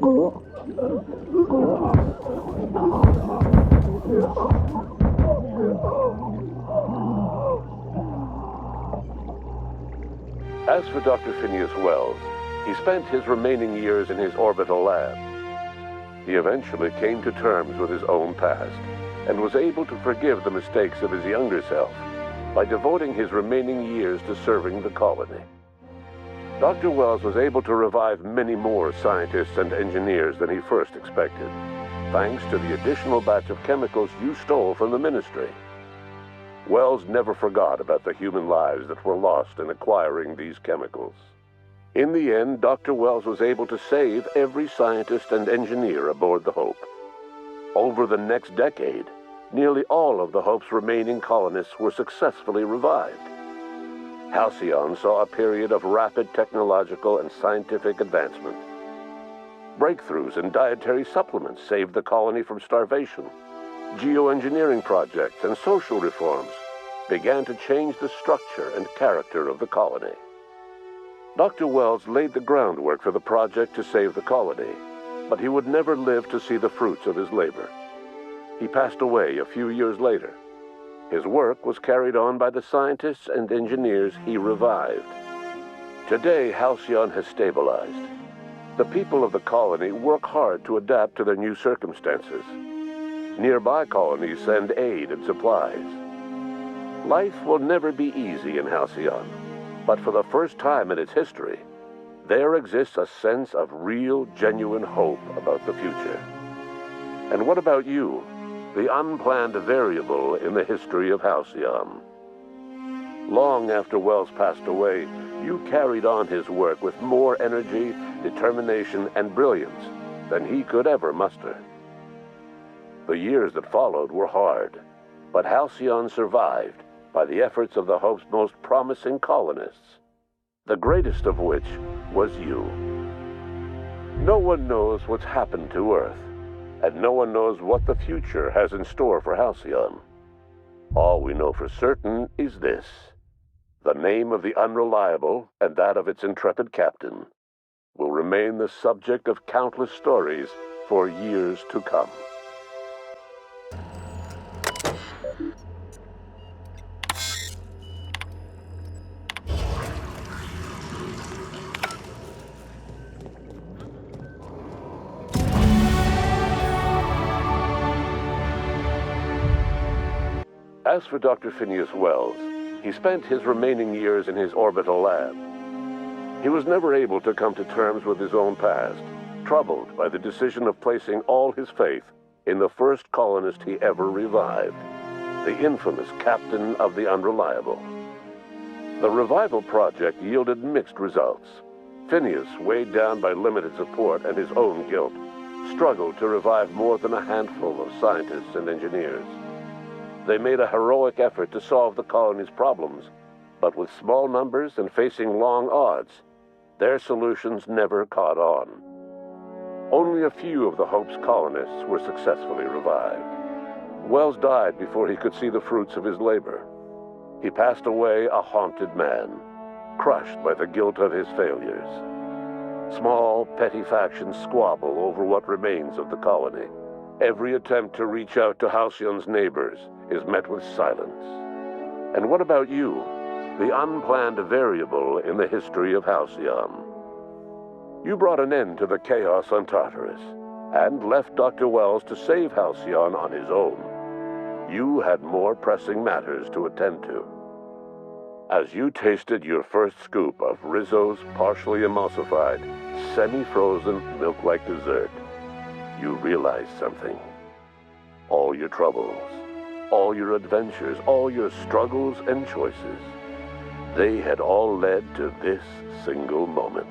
As for Dr. Phineas Wells, he spent his remaining years in his orbital lab. He eventually came to terms with his own past and was able to forgive the mistakes of his younger self by devoting his remaining years to serving the colony. Dr. Wells was able to revive many more scientists and engineers than he first expected, thanks to the additional batch of chemicals you stole from the ministry. Wells never forgot about the human lives that were lost in acquiring these chemicals. In the end, Dr. Wells was able to save every scientist and engineer aboard the Hope. Over the next decade, nearly all of the Hope's remaining colonists were successfully revived. Halcyon saw a period of rapid technological and scientific advancement. Breakthroughs in dietary supplements saved the colony from starvation. Geoengineering projects and social reforms began to change the structure and character of the colony. Dr. Wells laid the groundwork for the project to save the colony, but he would never live to see the fruits of his labor. He passed away a few years later. His work was carried on by the scientists and engineers he revived. Today, Halcyon has stabilized. The people of the colony work hard to adapt to their new circumstances. Nearby colonies send aid and supplies. Life will never be easy in Halcyon, but for the first time in its history, there exists a sense of real, genuine hope about the future. And what about you, the unplanned variable in the history of Halcyon? Long after Wells passed away, you carried on his work with more energy, determination, and brilliance than he could ever muster. The years that followed were hard, but Halcyon survived by the efforts of the Hope's most promising colonists, the greatest of which was you. No one knows what's happened to Earth, and no one knows what the future has in store for Halcyon. All we know for certain is this: the name of the Unreliable and that of its intrepid captain will remain the subject of countless stories for years to come. As for Dr. Phineas Wells, he spent his remaining years in his orbital lab. He was never able to come to terms with his own past, troubled by the decision of placing all his faith in the first colonist he ever revived, the infamous captain of the Unreliable. The revival project yielded mixed results. Phineas, weighed down by limited support and his own guilt, struggled to revive more than a handful of scientists and engineers. They made a heroic effort to solve the colony's problems, but with small numbers and facing long odds, their solutions never caught on. Only a few of the Hope's colonists were successfully revived. Wells died before he could see the fruits of his labor. He passed away a haunted man, crushed by the guilt of his failures. Small, petty factions squabble over what remains of the colony. Every attempt to reach out to Halcyon's neighbors is met with silence. And what about you, the unplanned variable in the history of Halcyon? You brought an end to the chaos on Tartarus, and left Dr. Wells to save Halcyon on his own. You had more pressing matters to attend to. As you tasted your first scoop of Rizzo's partially emulsified, semi-frozen milk-like dessert, you realized something. All your troubles, all your adventures, all your struggles and choices, they had all led to this single moment.